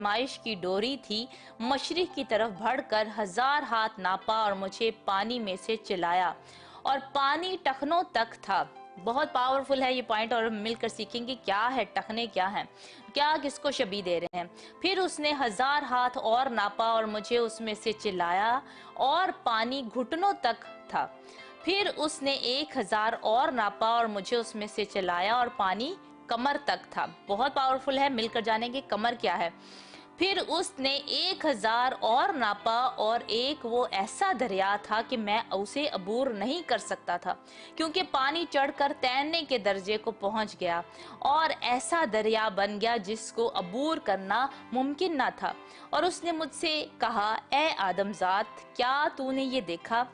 आजमाइश की डोरी थी, मशरिक की तरफ बढ़कर 1000 हाथ नापा और मुझे पानी में से चिल्लाया और पानी टखनों तक था। बहुत पावरफुल है ये पॉइंट और मिलकर सीखेंगे क्या है टखने, क्या है, क्या किसको शबी दे रहे हैं। फिर उसने 1000 हाथ और नापा और मुझे उसमें से चिल्लाया और पानी घुटनों तक था। फिर उसने 1000 और नापा और मुझे उसमें से चिल्लाया और पानी कमर तक था। बहुत पावरफुल है, मिलकर जानेंगे कमर क्या है। फिर उसने 1000 और नापा और एक वो ऐसा दरिया था कि मैं उसे अबूर नहीं कर सकता था, क्योंकि पानी चढ़कर तैरने के दर्जे को पहुंच गया और ऐसा दरिया बन गया जिसको अबूर करना मुमकिन ना था। और उसने मुझसे कहा, ए आदमजात, क्या तूने ये देखा?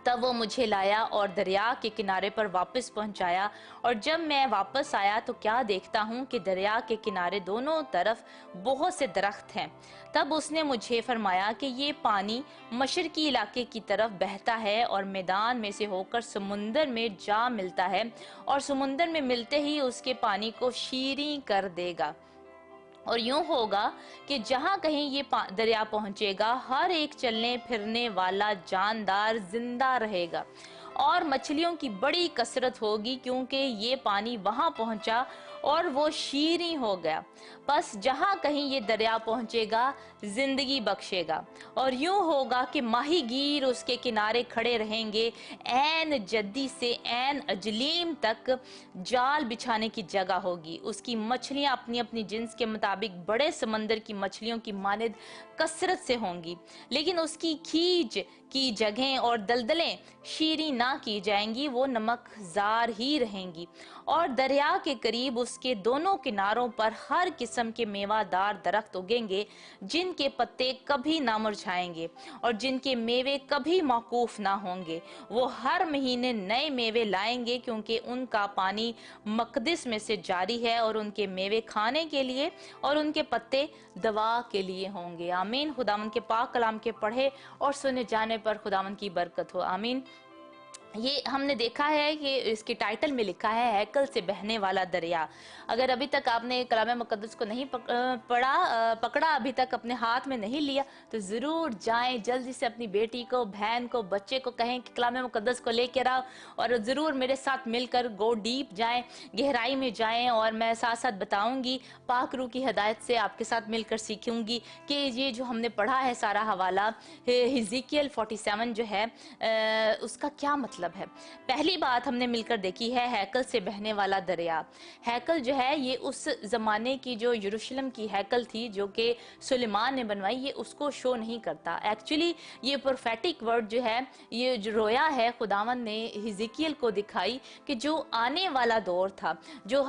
तब वो मुझे लाया और दरिया के किनारे पर वापस पहुंचाया। और जब मैं वापस आया तो क्या देखता हूँ कि दरिया के किनारे दोनों तरफ बहुत से दरख्त हैं। तब उसने मुझे फरमाया कि ये पानी मशरकी इलाके की तरफ बहता है और मैदान में से होकर समुंदर में जा मिलता है और समुंदर में मिलते ही उसके पानी को शीरीं कर देगा। और यूं होगा कि जहां कहीं ये दरिया पहुंचेगा, हर एक चलने फिरने वाला जानदार जिंदा रहेगा और मछलियों की बड़ी कसरत होगी, क्योंकि ये पानी वहां पहुंचा और वो शीरीं हो गया। बस जहां कहीं ये दरिया पहुंचेगा, जिंदगी बख्शेगा। और यूं होगा कि माहीगीर उसके किनारे खड़े रहेंगे, ऐन जद्दी से ऐन अजलीम तक जाल बिछाने की जगह होगी। उसकी मछलियां अपनी अपनी जिन्स के मुताबिक बड़े समंदर की मछलियों की मानिद कसरत से होंगी, लेकिन उसकी खींच की जगहें और दलदलें शीरीं ना की जाएंगी, वो नमकजार ही रहेंगी। और दरिया के करीब उसके दोनों किनारों पर हर किस्म के मेवादार दरख्त उगेंगे, जिनके पत्ते कभी ना मुरझाएंगे और जिनके मेवे कभी मौकूफ ना होंगे। वो हर महीने नए मेवे लाएंगे, क्योंकि उनका पानी मकदिस में से जारी है और उनके मेवे खाने के लिए और उनके पत्ते दवा के लिए होंगे। आमीन। खुदावन के पाक कलाम के पढ़े और सुने जाने पर खुदावन की बरकत हो। आमीन। ये हमने देखा है कि इसके टाइटल में लिखा है हैकल से बहने वाला दरिया। अगर अभी तक आपने कलाम मुकद्दस को नहीं पकड़ा अभी तक अपने हाथ में नहीं लिया, तो ज़रूर जाएं, जल्दी से अपनी बेटी को, बहन को, बच्चे को कहें कि कलाम मुकद्दस को लेकर आओ और ज़रूर मेरे साथ मिलकर गो डीप जाएं, गहराई में जाएं। और मैं साथ साथ बताऊंगी, पाक रूह की हदायत से आपके साथ मिलकर सीखूंगी कि ये जो हमने पढ़ा है सारा हवाला हिजकियल 47 जो है उसका क्या मतलब है। पहली बात हमने मिलकर देखी है हैकल से बहने वाला दरिया। हैकल जो है ये उस जमाने की जो यरूशलेम की हैकल थी जो कि सुलेमान ने बनवाई, ये उसको शो नहीं करता। एक्चुअली ये प्रोफेटिक वर्ड जो है, ये जो रोया है खुदावन ने हिजकियल को दिखाई कि जो आने वाला दौर था, जो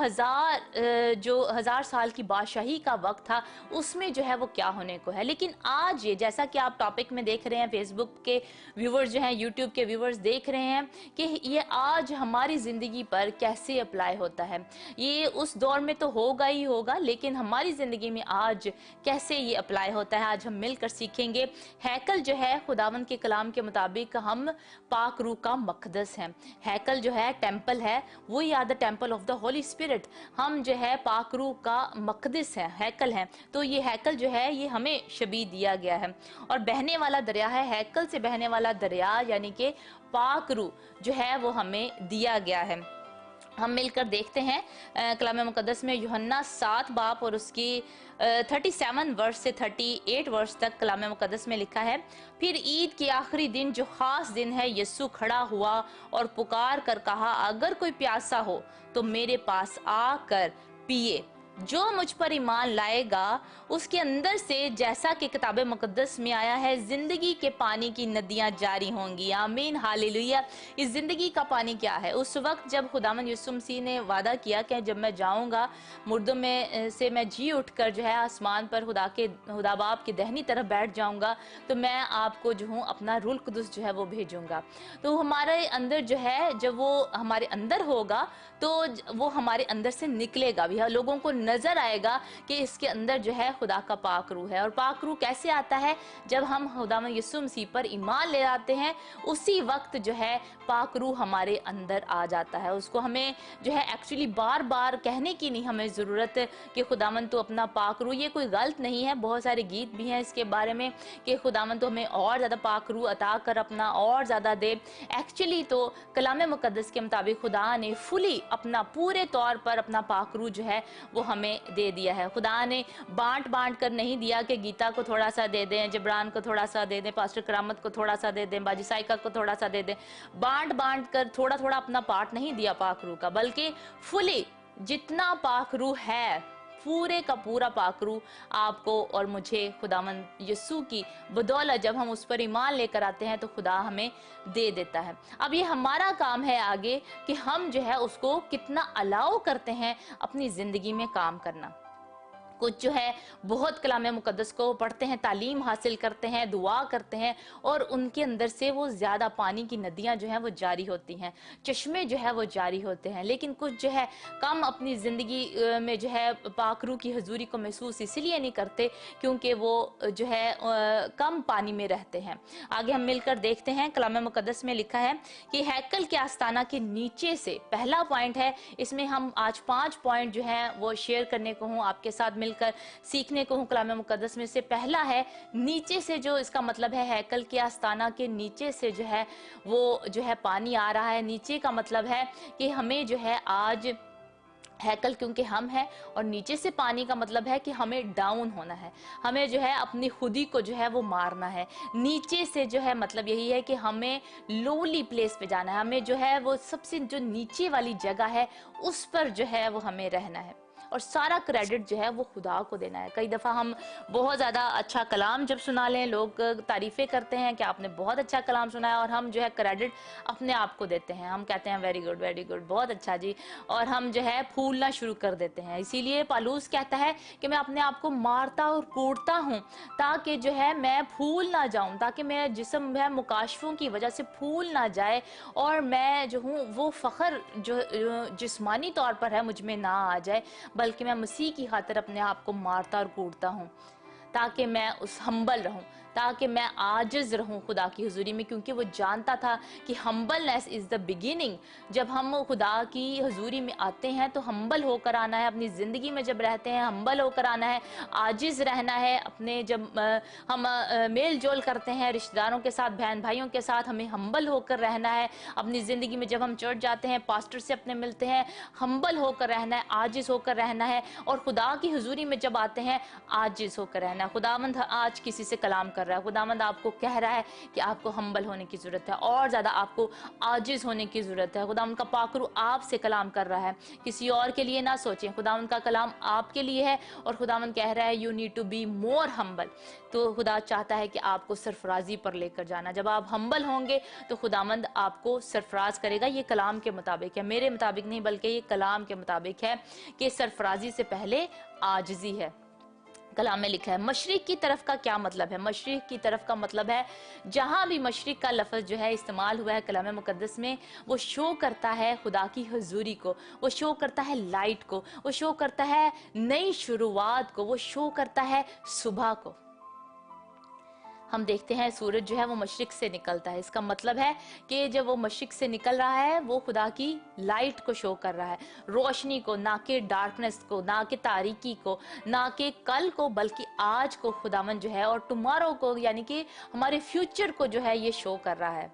हजार साल की बादशाही का वक्त था, उसमें जो है वो क्या होने को है। लेकिन आज ये जैसा कि आप टॉपिक में देख रहे हैं, फेसबुक के व्यूवर्स जो हैं, यूट्यूब के व्यूवर्स देख रहे हैं कि ये आज हमारी जिंदगी पर कैसे अप्लाई होता है। ये उस दौर में तो होगा ही होगा, लेकिन हमारी जिंदगी में आज कैसे ये अप्लाई होता है, आज हम मिलकर सीखेंगे। हैकल जो है खुदावंद के कलाम के मुताबिक हम पाक रूह का मकदस हैं। हैकल जो है टेम्पल है, वो याद the temple of the Holi spirit. हम जो है पाक रूह का मकदस है, हैकल है। तो ये हैकल जो है ये हमें शबी दिया गया है। और बहने वाला दरिया है, हैकल से बहने वाला दरिया, यानी कि पाक रूह जो है वो हमें दिया गया है। हम मिलकर देखते हैं कलाम मुकद्दस में यूहन्ना 7 बाब और उसकी 37 वर्ष से 38 वर्ष तक कलाम मुकद्दस में लिखा है, फिर ईद के आखिरी दिन जो खास दिन है, यीशु खड़ा हुआ और पुकार कर कहा, अगर कोई प्यासा हो तो मेरे पास आकर पिए। जो मुझ पर ईमान लाएगा उसके अंदर से, जैसा कि किताब मुकद्दस में आया है, जिंदगी के पानी की नदियां जारी होंगी। आमीन, हालेलुया। इस जिंदगी का पानी क्या है? उस वक्त जब खुदावंद यीशु मसीह ने वादा किया कि जब मैं जाऊंगा, मुर्दों में से मैं जी उठकर जो है आसमान पर खुदा बाप की दहनी तरफ बैठ जाऊंगा, तो मैं आपको जो हूँ अपना रूह कुदुस जो है वो भेजूंगा। तो हमारे अंदर जो है, जब वो हमारे अंदर होगा तो वो हमारे अंदर से निकलेगा भी, लोगों को नजर आएगा कि इसके अंदर जो है खुदा का पाक रूह है। और पाक रूह कैसे आता है? जब हम खुदावंद यीशु मसीह पर ईमान ले आते हैं, उसी वक्त जो है पाक रूह हमारे अंदर आ जाता है। उसको हमें जो है एक्चुअली बार बार कहने की नहीं हमें ज़रूरत कि खुदावंद तो अपना पाक रूह, ये कोई गलत नहीं है। बहुत सारे गीत भी हैं इसके बारे में कि खुदावंद तो हमें और ज़्यादा पाक रूह अता कर अपना और ज़्यादा दे। एक्चुअली तो कलाम मुकद्दस के मुताबिक खुदा ने फुली अपना पूरे तौर पर अपना पाक रूह जो है वो हमें दे दिया है। खुदा ने बांट बांट कर नहीं दिया कि गीता को थोड़ा सा दे दें, जबरान को थोड़ा सा दे दें, पास्टर करामत को थोड़ा सा दे दें, बाजी साइका को थोड़ा सा दे दें। बांट बांट कर थोड़ा थोड़ा अपना पार्ट नहीं दिया पाक रूह का, बल्कि फुली जितना पाक रूह है, पूरे का पूरा पाक रूह आपको और मुझे खुदावंद यीशु की बदौलत जब हम उस पर ईमान लेकर आते हैं तो खुदा हमें दे देता है। अब ये हमारा काम है आगे कि हम जो है उसको कितना अलाउ करते हैं अपनी जिंदगी में काम करना। कुछ जो है बहुत कलाम मुकद्दस को पढ़ते हैं, तालीम हासिल करते हैं, दुआ करते हैं और उनके अंदर से वो ज़्यादा पानी की नदियां जो हैं वो जारी होती हैं, चश्मे जो है वो जारी होते हैं। लेकिन कुछ जो है कम अपनी ज़िंदगी में जो है पाक रूह की हजूरी को महसूस इसलिए नहीं करते क्योंकि वो जो है कम पानी में रहते हैं। आगे हम मिलकर देखते हैं, कलाम मुकद्दस में लिखा है कि हैकल के आस्ताना के नीचे से, पहला पॉइंट है इसमें, हम आज 5 पॉइंट जो है वो शेयर करने को हूँ आपके साथ मिलकर सीखने को हूँ कलाम मुकद्दस में से। पहला है नीचे से, जो इसका मतलब है हैकल के आस्ताना के नीचे से जो है वो जो है पानी आ रहा है। नीचे का मतलब है कि हमें जो है आज हैकल क्योंकि हम हैं, और नीचे से पानी का मतलब है कि हमें डाउन होना है, हमें जो है अपनी खुदी को जो है वो मारना है। नीचे से जो है मतलब यही है कि हमें लोली प्लेस पे जाना है, हमें जो है वो सबसे जो नीचे वाली जगह है उस पर जो है वो हमें रहना है और सारा क्रेडिट जो है वो खुदा को देना है। कई दफ़ा हम बहुत ज़्यादा अच्छा कलाम जब सुना लें, लोग तारीफ़ें करते हैं कि आपने बहुत अच्छा कलाम सुनाया, और हम जो है क्रेडिट अपने आप को देते हैं। हम कहते हैं वेरी गुड, बहुत अच्छा जी, और हम जो है फूलना शुरू कर देते हैं। इसीलिए पालूस कहता है कि मैं अपने आप को मारता और कूटता हूँ ताकि जो है मैं फूल ना जाऊँ, ताकि मेरा जिस्म है मुकाशफों की वजह से फूल ना जाए और मैं जो हूँ वो फ़ख्र जो जिस्मानी तौर पर है मुझ में ना आ जाए, बल्कि मैं मसीह की खातिर अपने आप को मारता और कूटता हूँ ताकि मैं उस हम्बल रहूं, ताकि मैं आजिज रहूं खुदा की हुजूरी में, क्योंकि वो जानता था कि हम्बलनेस इज़ द बिगिनिंग। जब हम खुदा की हुजूरी में आते हैं तो हम्बल होकर आना है, अपनी ज़िंदगी में जब रहते हैं हम्बल होकर आना है, आजिज रहना है। अपने जब हम मेल जोल करते हैं रिश्तेदारों के साथ, बहन भाइयों के साथ, हमें हम्बल होकर रहना है। अपनी ज़िंदगी में जब हम चर्च जाते हैं, पास्टर से अपने मिलते हैं, हम्बल होकर रहना है, आजिज होकर रहना है। और खुदा की हुजूरी में जब आते हैं आजिज होकर रहना है। खुदावंद आज किसी से कलाम कर रहा है, खुदावंद आपको कह रहा है कि आपको हम्बल होने की ज़रूरत है, और ज़्यादा आपको आजिज होने की ज़रूरत है। खुदावंद का पाक रूह आपसे कलाम कर रहा है, किसी और के लिए ना सोचें, खुदावंद का कलाम आपके लिए है। और खुदावंद कह रहा है you need to be more humble. तो खुदा चाहता है कि आपको सरफराजी पर लेकर जाना। जब आप हम्बल होंगे तो खुदावंद आपको सरफराज करेगा। ये कलाम के मुताबिक है, मेरे मुताबिक नहीं, बल्कि ये कलाम के मुताबिक है कि सरफराजी से पहले आजिज़ी है। कलाम में लिखा है। मशरिक की तरफ का क्या मतलब है? मशरिक की तरफ का मतलब है जहां भी मशरिक का लफ्ज़ जो है इस्तेमाल हुआ है कलाम मुकद्दस में, वो शो करता है खुदा की हुजूरी को, वो शो करता है लाइट को, वो शो करता है नई शुरुआत को, वो शो करता है सुबह को। हम देखते हैं सूरज जो है वो मशरिक से निकलता है, इसका मतलब है कि जब वो मशरिक से निकल रहा है वो खुदा की लाइट को शो कर रहा है, रोशनी को, ना कि डार्कनेस को, ना कि तारीकी को, ना कि कल को, बल्कि आज को खुदावन जो है, और टुमारो को, यानी कि हमारे फ्यूचर को जो है ये शो कर रहा है।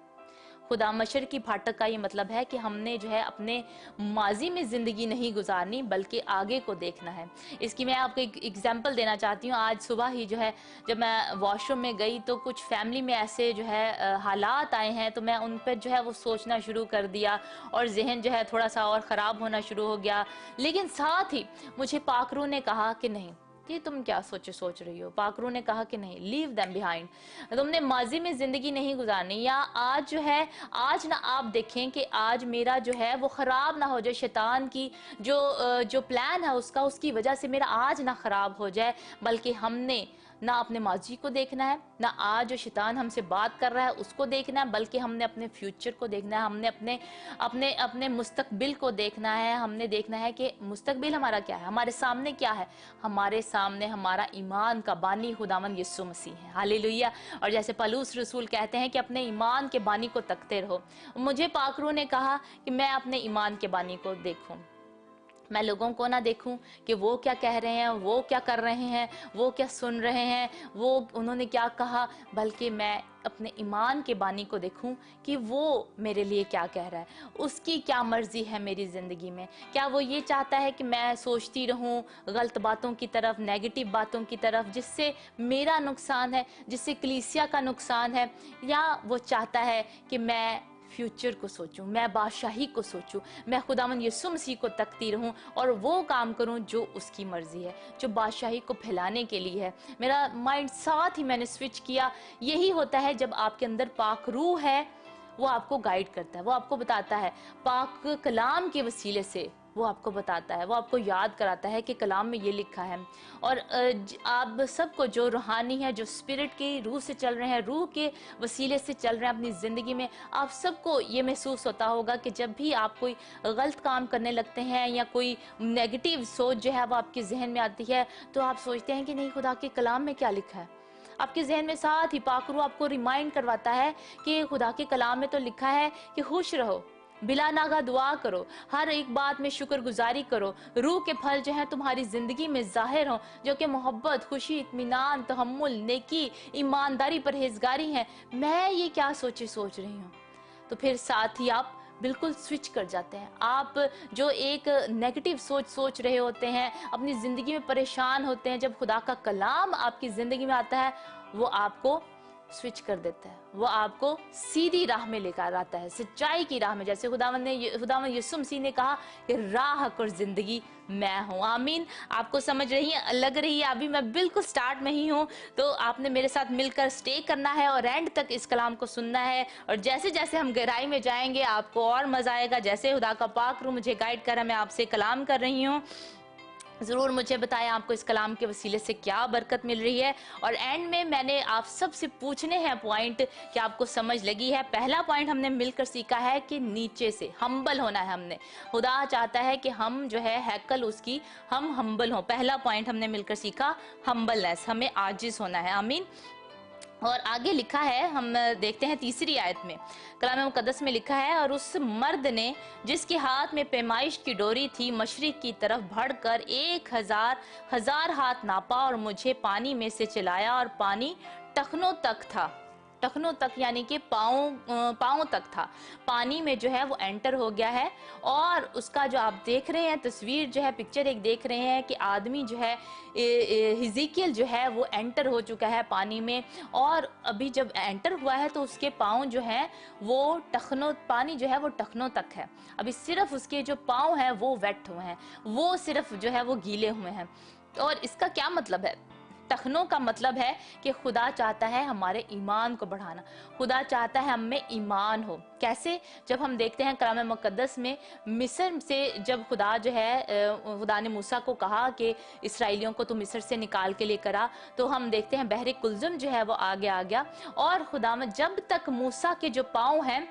खुदा मशरिकी फाटक का ये मतलब है कि हमने जो है अपने माजी में ज़िंदगी नहीं गुजारनी, बल्कि आगे को देखना है। इसकी मैं आपको एक एग्जांपल देना चाहती हूँ। आज सुबह ही जो है जब मैं वॉशरूम में गई तो कुछ फैमिली में ऐसे जो है हालात आए हैं, तो मैं उन पर जो है वो सोचना शुरू कर दिया और जहन जो है थोड़ा सा और ख़राब होना शुरू हो गया। लेकिन साथ ही मुझे पाक रूह ने कहा कि नहीं, कि तुम क्या सोच रही हो। पाक रूह ने कहा कि नहीं, लीव देम बिहाइंड, तुमने माजी में जिंदगी नहीं गुजारनी, या आज जो है, आज ना आप देखें कि आज मेरा जो है वो खराब ना हो जाए, शैतान की जो प्लान है उसकी वजह से मेरा आज ना खराब हो जाए, बल्कि हमने ना अपने माजी को देखना है, ना आज जो शैतान हमसे बात कर रहा है उसको देखना है, बल्कि हमने अपने फ्यूचर को देखना है, हमने अपने अपने अपने मुस्तकबिल को देखना है। हमने देखना है कि मुस्तकबिल हमारा क्या है, हमारे सामने क्या है। हमारे सामने हमारा ईमान का बानी खुदावंद यीशु मसीह है। हालेलुया। और जैसे पौलुस रसूल कहते हैं कि अपने ईमान के बानी को तकते रहो। मुझे पाक रूह ने कहा कि मैं अपने ईमान के बानी को देखूं, मैं लोगों को ना देखूं कि वो क्या कह रहे हैं, वो क्या कर रहे हैं, वो क्या सुन रहे हैं, वो उन्होंने क्या कहा, बल्कि मैं अपने ईमान के बानी को देखूं कि वो मेरे लिए क्या कह रहा है, उसकी क्या मर्जी है मेरी ज़िंदगी में। क्या वो ये चाहता है कि मैं सोचती रहूं गलत बातों की तरफ, नेगेटिव बातों की तरफ, जिससे मेरा नुकसान है, जिससे कलीसिया का नुकसान है, या वो चाहता है कि मैं फ्यूचर को सोचूं, मैं बादशाही को सोचूं, मैं खुदावंद यीशु मसीह को तकती रहूं और वो काम करूं जो उसकी मर्जी है, जो बादशाही को फैलाने के लिए है। मेरा माइंड साथ ही मैंने स्विच किया। यही होता है जब आपके अंदर पाक रूह है, वो आपको गाइड करता है, वो आपको बताता है, पाक कलाम के वसीले से वो आपको बताता है, वो आपको याद कराता है कि कलाम में ये लिखा है। और आप सबको जो रूहानी है, जो स्पिरिट की रूह से चल रहे हैं, रूह के वसीले से चल रहे हैं अपनी ज़िंदगी में, आप सबको ये महसूस होता होगा कि जब भी आप कोई गलत काम करने लगते हैं या कोई नेगेटिव सोच जो है वो आपके जहन में आती है, तो आप सोचते हैं कि नहीं, खुदा के कलाम में क्या लिखा है। आपके जहन में साथ ही पाक रूह आपको रिमाइंड करवाता है कि खुदा के कलाम में तो लिखा है कि खुश रहो, बिला नागा दुआ करो, हर एक बात में शुक्रगुजारी करो, रूह के फल जो है तुम्हारी जिंदगी में जाहिर हो, जो कि मोहब्बत, खुशी, इत्मीनान, तहम्मुल, नेकी, ईमानदारी, परहेजगारी है। मैं ये क्या सोच रही हूँ। तो फिर साथ ही आप बिल्कुल स्विच कर जाते हैं। आप जो एक नेगेटिव सोच रहे होते हैं, अपनी ज़िंदगी में परेशान होते हैं, जब खुदा का कलाम आपकी ज़िंदगी में आता है, वो आपको स्विच कर देता है, वो आपको सीधी राह में लेकर आता है, सच्चाई की राह में। जैसे खुदावंद यीशु मसीह ने कहा कि राह और जिंदगी मैं हूँ। आमीन। आपको समझ रही है, लग रही है अभी मैं बिल्कुल स्टार्ट में ही हूँ, तो आपने मेरे साथ मिलकर स्टे करना है और एंड तक इस कलाम को सुनना है। और जैसे जैसे हम गहराई में जाएंगे आपको और मजा आएगा। जैसे खुदा का पाक रूह मुझे गाइड कर रहा है, मैं आपसे कलाम कर रही हूँ। ज़रूर मुझे बताएं आपको इस कलाम के वसीले से क्या बरकत मिल रही है। और एंड में मैंने आप सबसे पूछने हैं पॉइंट कि आपको समझ लगी है। पहला पॉइंट हमने मिलकर सीखा है कि नीचे से हम्बल होना है हमने। खुदा चाहता है कि हम जो है हैकल उसकी, हम हम्बल हों। पहला पॉइंट हमने मिलकर सीखा, हम्बलनेस, हमें आजिज होना है। आमीन। और आगे लिखा है, हम देखते हैं तीसरी आयत में, कलाम मुकद्दस में लिखा है, और उस मर्द ने जिसके हाथ में पैमाइश की डोरी थी मशरिक की तरफ बढ़कर 1000 हाथ नापा और मुझे पानी में से चलाया, और पानी टखनों तक था। टखनों तक यानी कि पाँव तक था। पानी में जो है वो एंटर हो गया है। और उसका जो आप देख रहे हैं तस्वीर जो है, पिक्चर एक देख रहे हैं कि आदमी जो है, हिजकिय्याह जो है वो एंटर हो चुका है पानी में। और अभी जब एंटर हुआ है तो उसके पाँव जो है वो टखनों, पानी जो है वो टखनों तक है। अभी सिर्फ उसके जो पाँव हैं वो वेट हुए हैं, वो सिर्फ जो है वो गीले हुए हैं। और इसका क्या मतलब है? टखनों का मतलब है कि खुदा चाहता है हमारे ईमान को बढ़ाना, खुदा चाहता है हम में ईमान हो। कैसे? जब हम देखते हैं कलाम मुकद्दस में, मिस्र से जब खुदा जो है, खुदा ने मूसा को कहा कि इसराइलियों को तू मिस्र से निकाल के लेकर आ, तो हम देखते हैं बहरे कुलजुम जो है वो आगे आ गया। और खुदा में जब तक मूसा के जो पाँव हैं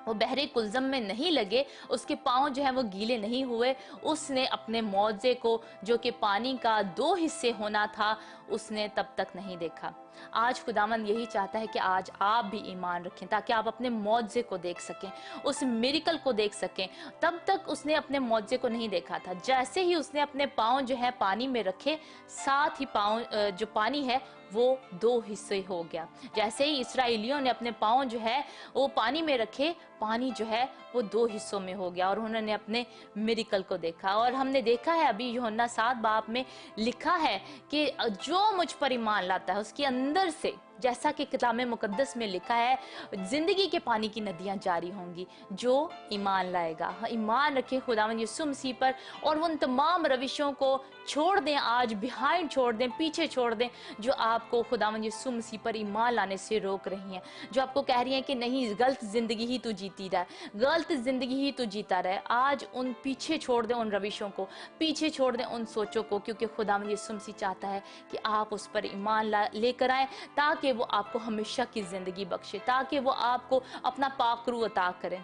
वो बहरे कुलजम में नहीं लगे, उसके पाँव जो है वो गीले नहीं हुए, उसने अपने मौजे को, जो कि पानी का 2 हिस्से होना था, उसने तब तक नहीं देखा। आज खुदावंद यही चाहता है कि आज आप भी ईमान रखें, ताकि आप अपने मौजे को देख सकें, उस मिरेकल को देख सकें। तब तक उसने अपने मौजे को नहीं देखा था। जैसे ही उसने अपने पाँव जो है पानी में रखे, साथ ही पाँव जो पानी है वो 2 हिस्से हो गया। जैसे ही इसराइलियों ने अपने पाँव जो है वो पानी में रखे, पानी जो है वो 2 हिस्सों में हो गया और उन्होंने अपने मिरेकल को देखा। और हमने देखा है अभी यूहन्ना 7 बाब में लिखा है कि जो मुझ पर ईमान लाता है उसके अंदर से जैसा कि किताब मुकद्दस में लिखा है, जिंदगी के पानी की नदियां जारी होंगी जो ईमान लाएगा। ईमान रखें खुदावंद यीशु मसीह पर और उन तमाम रविशों को छोड़ दें, आज बिहाइंड छोड़ दें, पीछे छोड़ दें, जो आपको खुदावंद यीशु मसीह पर ईमान लाने से रोक रही हैं, जो आपको कह रही हैं कि नहीं, गलत जिंदगी ही तू जीती रहा, गलत जिंदगी ही तू जीता रहे। आज उन पीछे छोड़ दें, उन रविशों को पीछे छोड़ दें, उन सोचों को, क्योंकि खुदावंद यीशु मसीह चाहता है कि आप उस पर ईमान लेकर आए, ताकि वो आपको हमेशा की जिंदगी बख्शे, ताकि वो आपको अपना पाकरू अता करें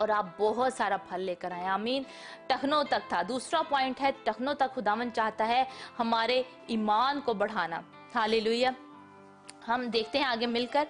और आप बहुत सारा फल लेकर आए। आमीन। टखनों तक था, दूसरा पॉइंट है टखनों तक खुदावंद चाहता है हमारे ईमान को बढ़ाना। हालेलुया। हम देखते हैं आगे मिलकर,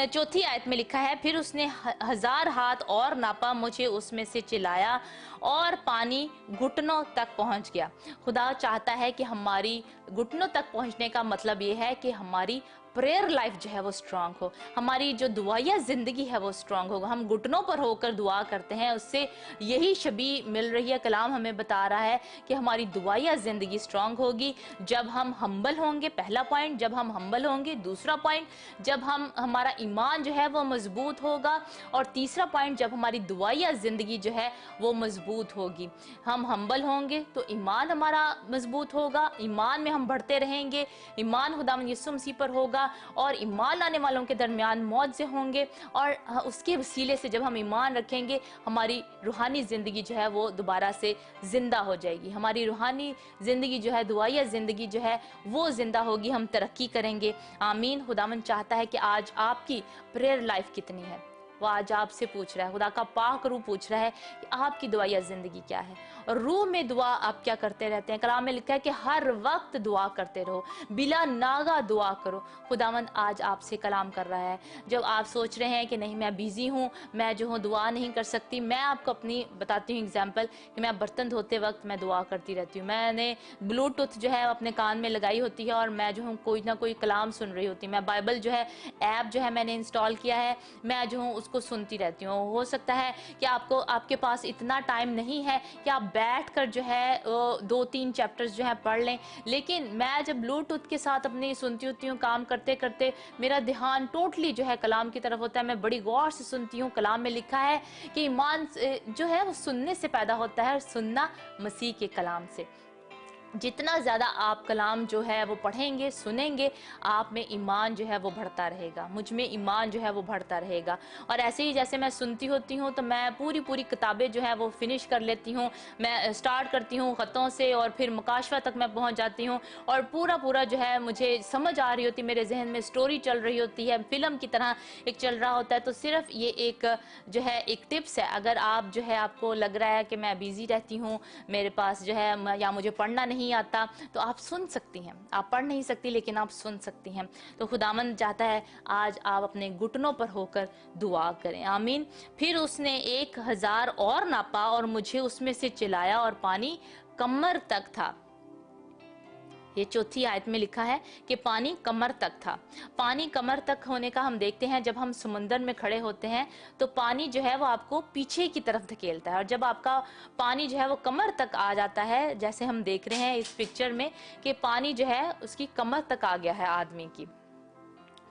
चौथी आयत में लिखा है, फिर उसने 1000 हाथ और नापा, मुझे उसमें से चिल्लाया और पानी घुटनों तक पहुंच गया। खुदा चाहता है कि हमारी घुटनों तक पहुंचने का मतलब ये है कि हमारी प्रेयर लाइफ जो है वो स्ट्रांग हो, हमारी जो दुआया जिंदगी है वो स्ट्रांग होगा। हम घुटनों पर होकर दुआ करते हैं, उससे यही शबी मिल रही है। कलाम हमें बता रहा है कि हमारी दुआया जिंदगी स्ट्रांग होगी जब हम हम्बल होंगे। पहला पॉइंट, जब हम हम्बल होंगे। दूसरा पॉइंट, जब हमारा ईमान जो है वो मजबूत होगा। और तीसरा पॉइंट, जब हमारी दुआया जिंदगी जो है वो मजबूत होगी। हम हम्बल होंगे तो ईमान हमारा मजबूत होगा, ईमान में हम बढ़ते रहेंगे, ईमान खुदावंद यीशु मसीह पर होगा और ईमान लाने वालों के दरमियान मौजे होंगे। और उसके वसीले से जब हम ईमान रखेंगे, हमारी रूहानी जिंदगी जो है वो दोबारा से जिंदा हो जाएगी। हमारी रूहानी जिंदगी जो है, दुआया जिंदगी जो है वो जिंदा होगी, हम तरक्की करेंगे। आमीन। खुदावंद चाहता है कि आज आपकी प्रेयर लाइफ कितनी है, वो आज आपसे पूछ रहा है। खुदा का पाक रूह पूछ रहा है कि आपकी दुआया जिंदगी क्या है, और रूह में दुआ आप क्या करते रहते हैं। कलाम में लिखा है कि हर वक्त दुआ करते रहो, बिला नागा दुआ करो। खुदावंद आज आपसे कलाम कर रहा है। जब आप सोच रहे हैं कि नहीं, मैं बिजी हूँ, मैं जो हूँ दुआ नहीं कर सकती, मैं आपको अपनी बताती हूँ एग्जाम्पल कि मैं बर्तन धोते वक्त मैं दुआ करती रहती हूँ। मैंने ब्लूटूथ जो है अपने कान में लगाई होती है और मैं जो हूँ कोई ना कोई कलाम सुन रही होती हूँ। मैं बाइबल जो है ऐप जो है मैंने इंस्टॉल किया है, मैं जो हूँ उसको सुनती रहती हूँ। हो सकता है कि आपके पास इतना टाइम नहीं है कि आप बैठकर जो है 2-3 चैप्टर्स जो है पढ़ लें, लेकिन मैं जब ब्लूटूथ के साथ अपनी सुनती होती हूँ, काम करते करते मेरा ध्यान टोटली जो है कलाम की तरफ होता है। मैं बड़ी गौर से सुनती हूँ। कलाम में लिखा है कि ईमान जो है वो सुनने से पैदा होता है और सुनना मसीह के कलाम से। जितना ज़्यादा आप कलाम जो है वो पढ़ेंगे, सुनेंगे, आप में ईमान जो है वो बढ़ता रहेगा, मुझ में ईमान जो है वो बढ़ता रहेगा। और ऐसे ही जैसे मैं सुनती होती हूँ तो मैं पूरी किताबें जो है वो फिनिश कर लेती हूँ। मैं स्टार्ट करती हूँ ख़तों से और फिर मुकाशवा तक मैं पहुँच जाती हूँ और पूरा जो है मुझे समझ आ रही होती, मेरे जहन में स्टोरी चल रही होती है, फिल्म की तरह एक चल रहा होता है। तो सिर्फ ये एक जो है एक टिप्स है, अगर आप जो है आपको लग रहा है कि मैं बिज़ी रहती हूँ, मेरे पास जो है या मुझे पढ़ना नहीं आता, तो आप सुन सकती हैं। आप पढ़ नहीं सकती लेकिन आप सुन सकती हैं। तो खुदावंद चाहता है आज आप अपने घुटनों पर होकर दुआ करें। आमीन। फिर उसने 1000 और नापा और मुझे उसमें से चिल्लाया और पानी कमर तक था। ये चौथी आयत में लिखा है कि पानी कमर तक था। पानी कमर तक होने का हम देखते हैं, जब हम समुंदर में खड़े होते हैं तो पानी जो है वो आपको पीछे की तरफ धकेलता है, और जब आपका पानी जो है वो कमर तक आ जाता है, जैसे हम देख रहे हैं इस पिक्चर में कि पानी जो है उसकी कमर तक आ गया है आदमी की,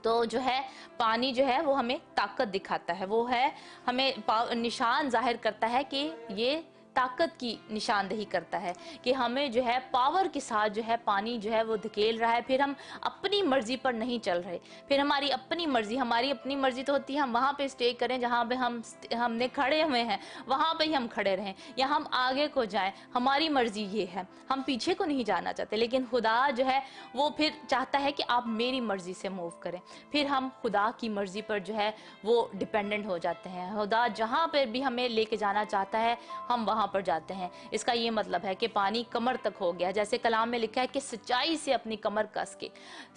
तो जो है पानी जो है वो हमें ताकत दिखाता है, वो है हमें निशान जाहिर करता है कि ये ताकत की निशानदेही करता है कि हमें जो है पावर के साथ जो है पानी जो है वो धकेल रहा है। फिर हम अपनी मर्जी पर नहीं चल रहे, फिर हमारी अपनी मर्जी तो होती है हम वहाँ पे स्टे करें जहाँ पे हमने खड़े हुए हैं, वहाँ पे ही हम खड़े रहें, या हम आगे को जाएं, हमारी मर्जी ये है, हम पीछे को नहीं जाना चाहते। लेकिन खुदा जो है वो फिर चाहता है कि आप मेरी मर्जी से मूव करें, फिर हम खुदा की मर्जी पर जो है वो डिपेंडेंट हो जाते हैं। खुदा जहाँ पर भी हमें लेके जाना चाहता है हम वहाँ पर जाते हैं। इसका ये मतलब है कि पानी कमर तक हो गया, जैसे कलाम में लिखा है कि सच्चाई से अपनी कमर कस के।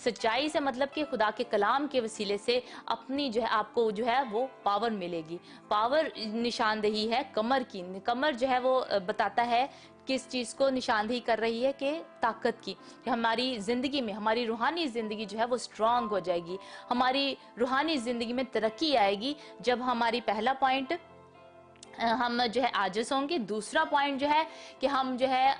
सच्चाई से मतलब कि खुदा के कलाम के वसीले से अपनी जो है आपको जो है वो पावर मिलेगी। पावर निशानदेही है कमर की। कमर जो है वो बताता है किस चीज को निशानदेही कर रही है, कि ताकत की, कि हमारी जिंदगी में हमारी रूहानी जिंदगी जो है वो स्ट्रांग हो जाएगी, हमारी रूहानी जिंदगी में तरक्की आएगी जब हमारी पहला पॉइंट हम जो है आजिज़ होंगे। दूसरा पॉइंट जो है कि हम जो है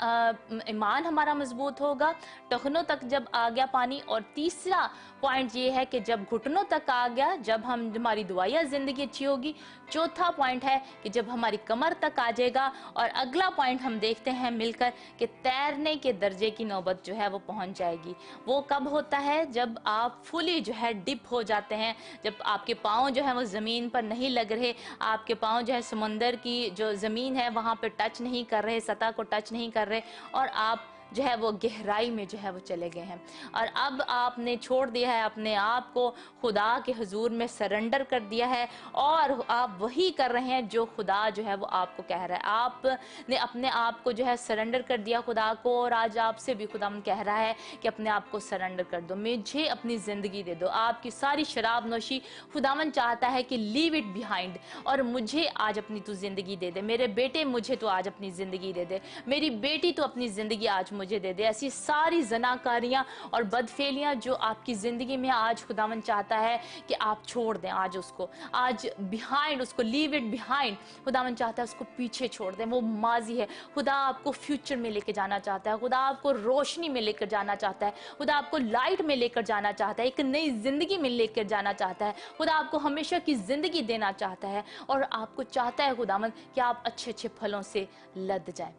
ईमान हमारा मजबूत होगा, टखनों तक जब आ गया पानी। और तीसरा पॉइंट ये है कि जब घुटनों तक आ गया, जब हम हमारी दुआया ज़िंदगी अच्छी होगी। चौथा पॉइंट है कि जब हमारी कमर तक आ जाएगा। और अगला पॉइंट हम देखते हैं मिलकर कि तैरने के दर्जे की नौबत जो है वो पहुंच जाएगी। वो कब होता है? जब आप फुली जो है डिप हो जाते हैं, जब आपके पाँव जो है वो ज़मीन पर नहीं लग रहे, आपके पाँव जो है समुंदर की जो ज़मीन है वहाँ पे टच नहीं कर रहे, सतह को टच नहीं कर रहे, और आप जो है वो गहराई में जो है वो चले गए हैं। और अब आपने छोड़ दिया है अपने आप को, खुदा के हुजूर में सरेंडर कर दिया है, और आप वही कर रहे हैं जो खुदा जो है वो आपको कह रहा है। आपने अपने आप को जो है सरेंडर कर दिया खुदा को, और आज आपसे भी खुदा कह रहा है कि अपने आप को सरेंडर कर दो, मुझे अपनी ज़िंदगी दे दो। आपकी सारी शराब नोशी खुदावन चाहता है कि लीव इट बिहाइंड, और मुझे आज अपनी तू ज़िंदगी दे दे। मेरे बेटे, मुझे तो आज अपनी ज़िंदगी दे दे। मेरी बेटी, तो अपनी ज़िंदगी आज मुझे दे दे। ऐसी सारी जनाकारियां और बदफेलियां जो आपकी ज़िंदगी में आज खुदावन चाहता है कि आप छोड़ दें, आज उसको, आज बिहाइंड, उसको लीव इट बिहाइंड। खुदावन चाहता है उसको पीछे छोड़ दें। वो माजी है। खुदा आपको फ्यूचर में लेकर जाना चाहता है। खुदा आपको रोशनी में लेकर जाना चाहता है। खुदा आपको लाइट में लेकर जाना चाहता है, एक नई जिंदगी में लेकर जाना चाहता है। खुदा आपको हमेशा की जिंदगी देना चाहता है, और आपको चाहता है खुदावन कि आप अच्छे अच्छे फलों से लद जाएं।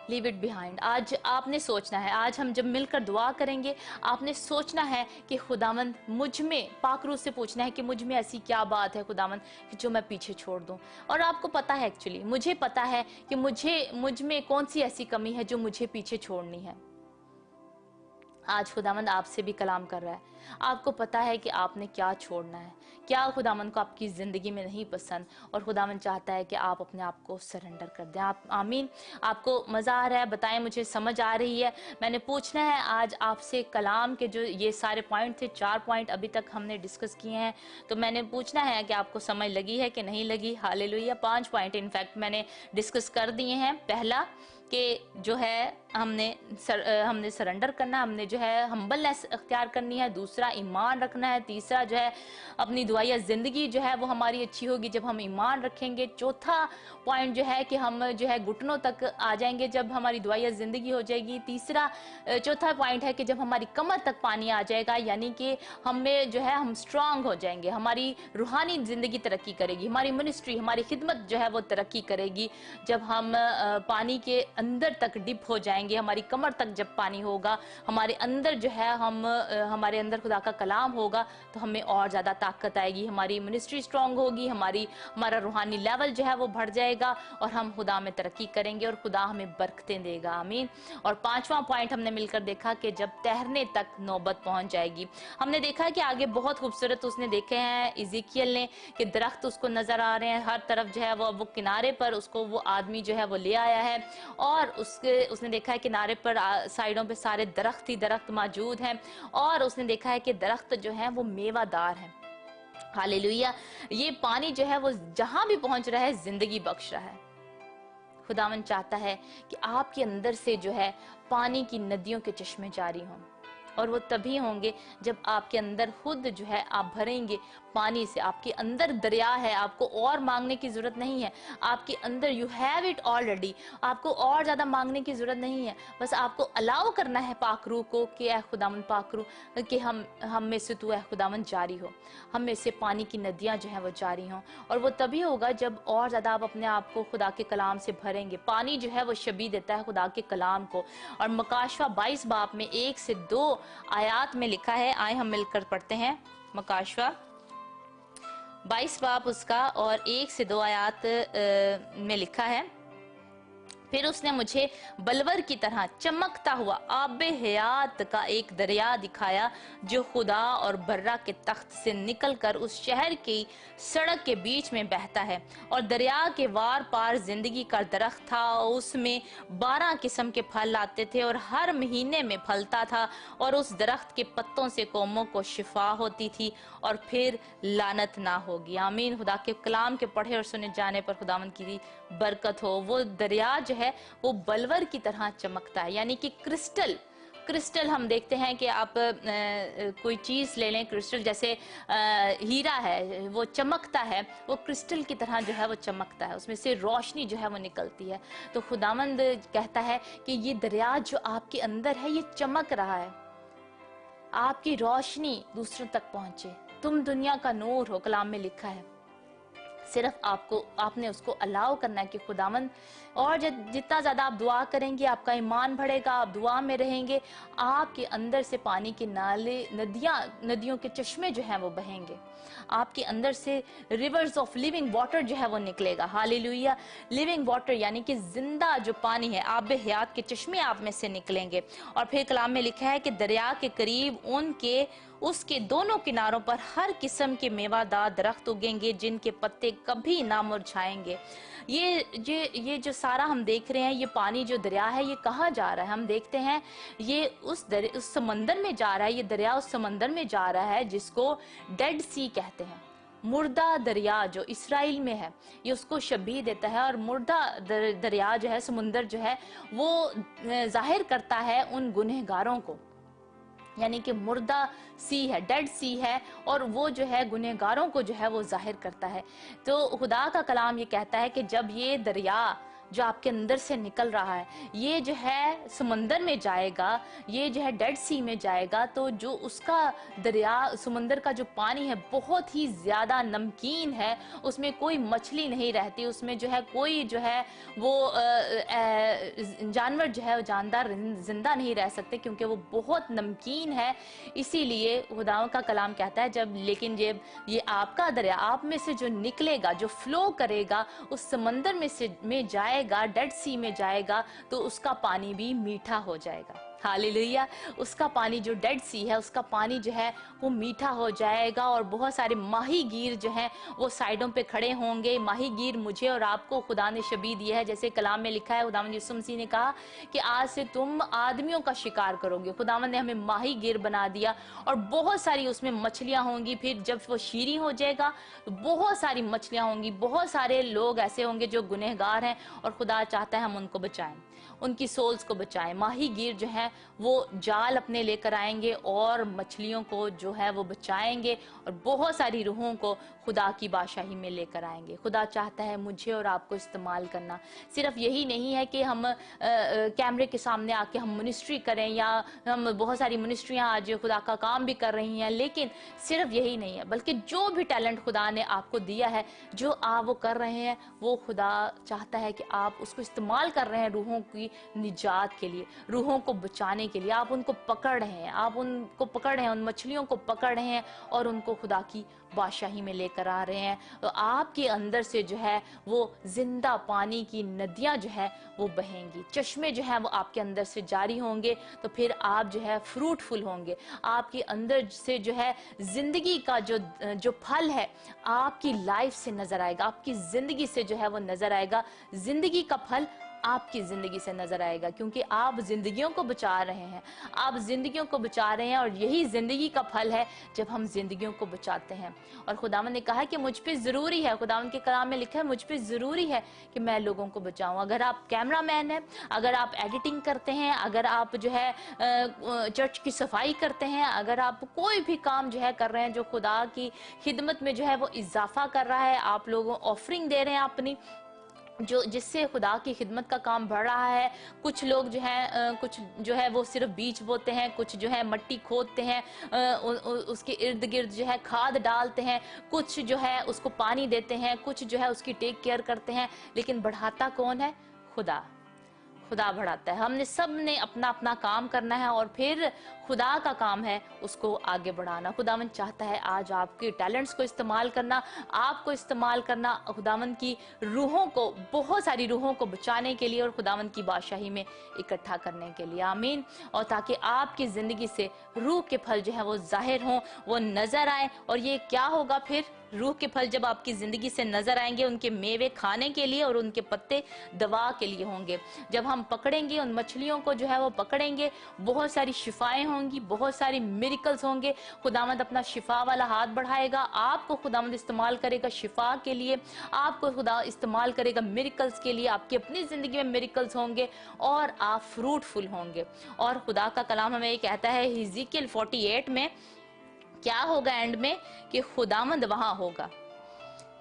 Leave it behind. आज आपने सोचना है, आज हम जब मिलकर दुआ करेंगे, आपने सोचना है कि खुदावंद मुझ में, पाकरू से पूछना है कि मुझ में ऐसी क्या बात है खुदावंद कि जो मैं पीछे छोड़ दूं। और आपको पता है, एक्चुअली मुझे पता है कि मुझ में कौन सी ऐसी कमी है जो मुझे पीछे छोड़नी है। आज खुदावंद आपसे भी कलाम कर रहा है। आपको पता है कि आपने क्या छोड़ना है, क्या खुदावंद को आपकी ज़िंदगी में नहीं पसंद, और खुदावंद चाहता है कि आप अपने आप को सरेंडर कर दें। आप आमीन। आपको मज़ा आ रहा है? बताएं, मुझे समझ आ रही है। मैंने पूछना है आज आपसे, कलाम के जो ये सारे पॉइंट थे, 4 पॉइंट अभी तक हमने डिस्कस किए हैं, तो मैंने पूछना है कि आपको समझ लगी है कि नहीं लगी। हालेलुया। 5 पॉइंट इनफैक्ट मैंने डिस्कस कर दिए हैं। पहला कि जो है हमने सरेंडर करना, हमने जो है हम्बलनेस अख्तियार करनी है। दूसरा, ईमान रखना है। तीसरा जो है अपनी दुआया ज़िंदगी जो है वो हमारी अच्छी होगी जब हम ईमान रखेंगे। चौथा पॉइंट जो है कि हम जो है घुटनों तक आ जाएंगे जब हमारी दुआया ज़िंदगी हो जाएगी। चौथा पॉइंट है कि जब हमारी कमर तक पानी आ जाएगा, यानी कि हमें जो है हम स्ट्रांग हो जाएंगे, हमारी रूहानी ज़िंदगी तरक्की करेगी, हमारी मिनिस्ट्री, हमारी खिदमत जो है वो तरक्की करेगी जब हम पानी के अंदर तक डिप हो जाएंगे। हमारी कमर तक जब पानी होगा, हमारे अंदर जो है हमारे अंदर खुदा का कलाम होगा, तो हमें और ज़्यादा ताकत आएगी, हमारी मिनिस्ट्री स्ट्रांग होगी, हमारा रूहानी लेवल जो है वो बढ़ जाएगा, और हम खुदा में तरक्की करेंगे, और खुदा हमें बरकतें देगा। आमीन। और 5वां पॉइंट हमने मिलकर देखा कि जब तैरने तक नौबत पहुंच जाएगी। हमने देखा कि आगे बहुत खूबसूरत उसने देखे हैं इज़ेकियल ने कि दरख्त उसको नजर आ रहे हैं हर तरफ, जो है वो किनारे पर उसको वो आदमी जो है वो ले आया है, और उसने देखा है किनारे पर साइडों पे सारे दरख्त ही दरख्त मौजूद हैं, और उसने देखा है कि दरख्त जो है वो मेवादार है। हालेलुया। ये पानी जो है वो जहां भी पहुंच रहा है जिंदगी बख्श रहा है। खुदावन चाहता है कि आपके अंदर से जो है पानी की नदियों के चश्मे जारी हों, और वो तभी होंगे जब आपके अंदर खुद जो है आप भरेंगे पानी से। आपके अंदर दरिया है, आपको और मांगने की जरूरत नहीं है। आपके अंदर यू हैव इट ऑलरेडी, आपको और ज्यादा मांगने की जरूरत नहीं है। बस आपको अलाउ करना है पाकरू को कि ऐ खुदावन पाकरू कि हम में से तू ऐ खुदावन जारी हो, हम में से पानी की नदियां जो है वो जारी हों। और वो तभी होगा जब और ज्यादा आप अपने आप को खुदा के कलाम से भरेंगे। पानी जो है वो शबी देता है खुदा के कलाम को, और मकाशवा 22 बाब में 1 से 2 आयात में लिखा है। आए हम मिलकर पढ़ते हैं। मकाशवा 22 बाब उसका और 1 से 2 आयात में लिखा है। फिर उसने मुझे बलवर की तरह चमकता हुआ आबे हयात का एक दरिया दिखाया, जो खुदा और बर्रा के तख्त से निकलकर उस शहर की सड़क के बीच में बहता है। और दरिया के वार पार जिंदगी का दरख्त था, उसमें 12 किस्म के फल आते थे और हर महीने में फलता था, और उस दरख्त के पत्तों से कौमों को शिफा होती थी और फिर लानत ना होगी। आमीन। खुदा के कलाम के पढ़े और सुने जाने पर खुदावंद की बरकत हो। वो दरिया जो है वो बलवर की तरह चमकता है, यानी कि क्रिस्टल क्रिस्टल हम देखते हैं कि आप कोई चीज़ ले लें, क्रिस्टल जैसे हीरा है, वो चमकता है, वो क्रिस्टल की तरह जो है वो चमकता है, उसमें से रोशनी जो है वो निकलती है। तो खुदावंद कहता है कि ये दरिया जो आपके अंदर है ये चमक रहा है, आपकी रोशनी दूसरों तक पहुंचे, तुम दुनिया का नूर हो, कलाम में लिखा है। सिर्फ आपने उसको अलाउ करना है कि खुदावंद, और जितना ज़्यादा आप दुआ करेंगे आपका ईमान बढ़ेगा, आप दुआ में रहेंगे, आपके अंदर से पानी के नाले, नदियों के चश्मे जो हैं वो बहेंगे, आपके अंदर से रिवर्स ऑफ लिविंग वाटर जो है वो निकलेगा। हालेलुया। लिविंग वाटर यानी कि जिंदा जो पानी है, आब हयात के चश्मे आप में से निकलेंगे। और फिर कलाम में लिखा है कि दरिया के करीब उसके दोनों किनारों पर हर किस्म के मेवादार दरख्त उगेंगे जिनके पत्ते कभी ना मुरझाएंगे। ये जो सारा हम देख रहे हैं, ये पानी जो दरिया है ये कहाँ जा रहा है? हम देखते हैं ये उस समंदर में जा रहा है। ये दरिया उस समंदर में जा रहा है जिसको डेड सी कहते हैं, मुर्दा दरिया जो इसराइल में है, ये उसको शबीह देता है। और मुर्दा दरिया जो है, समुंदर जो है, वो जाहिर करता है उन गुनहगारों को, यानी कि मुर्दा सी है, डेड सी है, और वो जो है गुनहगारों को जो है वो जाहिर करता है। तो खुदा का कलाम ये कहता है कि जब ये दरिया जो आपके अंदर से निकल रहा है ये जो है समंदर में जाएगा, ये जो है डेड सी में जाएगा, तो जो उसका दरिया समंदर का जो पानी है बहुत ही ज्यादा नमकीन है, उसमें कोई मछली नहीं रहती, उसमें जो है कोई जो है वो जानवर जो है जानदार जिंदा नहीं रह सकते, क्योंकि वो बहुत नमकीन है। इसीलिए खुदावंद का कलाम कहता है जब, लेकिन ये आपका दरिया आप में से जो निकलेगा, जो फ्लो करेगा, उस समंदर में जाएगा, डेड सी में जाएगा, तो उसका पानी भी मीठा हो जाएगा। हालेलुया। उसका पानी जो डेड सी है, उसका पानी जो है वो मीठा हो जाएगा, और बहुत सारे माहीगीर जो हैं वो साइडों पे खड़े होंगे। माहीगीर मुझे और आपको खुदा ने शबीह दिया है, जैसे कलाम में लिखा है, खुदावंद यीशु मसीह ने कहा कि आज से तुम आदमियों का शिकार करोगे। खुदावंद ने हमें माहीगीर बना दिया, और बहुत सारी उसमें मछलियां होंगी। फिर जब वो शीरी हो जाएगा तो बहुत सारी मछलियां होंगी, बहुत सारे लोग ऐसे होंगे जो गुनहगार हैं, और खुदा चाहता है हम उनको बचाएं, उनकी सोल्स को बचाएं। माहीगीर जो है वो जाल अपने लेकर आएंगे और मछलियों को जो है वो बचाएंगे, और बहुत सारी रूहों को खुदा की बादशाही में लेकर आएंगे। खुदा चाहता है मुझे और आपको इस्तेमाल करना। सिर्फ यही नहीं है कि हम कैमरे के सामने आके हम मिनिस्ट्री करें, या हम बहुत सारी मिनिस्ट्रियां आज खुदा का काम भी कर रही हैं, लेकिन सिर्फ यही नहीं है, बल्कि जो भी टैलेंट खुदा ने आपको दिया है, जो आप वो कर रहे हैं, वो खुदा चाहता है कि आप उसको इस्तेमाल कर रहे हैं रूहों की निजात के लिए, रूहों को बचाने के लिए। आप उनको पकड़ रहे हैं, आप उनको पकड़ रहे हैं, उन मछलियों को पकड़ रहे हैं, और उनको खुदा की बादशाही में लेकर आ रहे हैं। तो आपके अंदर से जो है वो जिंदा पानी की नदियां जो है वो बहेंगी, चश्मे जो है वो आपके अंदर से जारी होंगे, तो फिर आप जो है फ्रूटफुल होंगे। आपके अंदर से जो है जिंदगी का जो फल है आपकी लाइफ से नजर आएगा, आपकी जिंदगी से जो है वो नजर आएगा। जिंदगी का फल आपकी जिंदगी से नजर आएगा, क्योंकि आप जिंदगियों को बचा रहे हैं, आप जिंदगियों को बचा रहे हैं, और यही जिंदगी का फल है जब हम जिंदगियों को बचाते हैं। और खुदावंद ने कहा कि मुझ पे जरूरी है, खुदावंद के कलाम में लिखा है मुझ पे जरूरी है कि मैं लोगों को बचाऊं। अगर आप कैमरामैन हैं, अगर आप एडिटिंग करते हैं, अगर आप जो है चर्च की सफाई करते हैं, अगर आप कोई भी काम जो है कर रहे हैं जो खुदा की खिदमत में जो है वो इजाफा कर रहा है, आप लोगों ऑफरिंग दे रहे हैं अपनी, जिससे खुदा की खिदमत का काम बढ़ रहा है। कुछ लोग जो है कुछ जो है वो सिर्फ बीज बोते हैं, कुछ जो है मट्टी खोदते हैं, उसके इर्द गिर्द जो है खाद डालते हैं, कुछ जो है उसको पानी देते हैं, कुछ जो है उसकी टेक केयर करते हैं, लेकिन बढ़ाता कौन है? खुदा बढ़ाता है। हमने सब ने अपना अपना काम करना है, और फिर खुदा का काम है उसको आगे बढ़ाना। खुदावंद चाहता है आज आपके टैलेंट्स को इस्तेमाल करना, आपको इस्तेमाल करना खुदावंद की रूहों को, बहुत सारी रूहों को बचाने के लिए, और खुदावंद की बादशाही में इकट्ठा करने के लिए। आमीन। और ताकि आपकी जिंदगी से रूह के फल जो है वो जाहिर हों, वो नजर आए। और ये क्या होगा फिर? रूह के फल जब आपकी जिंदगी से नजर आएंगे, उनके मेवे खाने के लिए और उनके पत्ते दवा के लिए होंगे। जब हम पकड़ेंगे उन मछलियों को जो है वो पकड़ेंगे, बहुत सारी शिफाएं होंगी, बहुत सारी मिरेकल्स होंगे। खुदावंद अपना शिफा वाला हाथ बढ़ाएगा, आपको खुदावंद इस्तेमाल करेगा शिफा के लिए, आपको खुदा इस्तेमाल करेगा मिरेकल्स के लिए। आपकी अपनी जिंदगी में मिरेकल्स होंगे और आप फ्रूटफुल होंगे। और खुदा का कलाम हमें ये कहता है हिजकिय्याह 48 में क्या होगा एंड में, कि खुदावंद वहां होगा।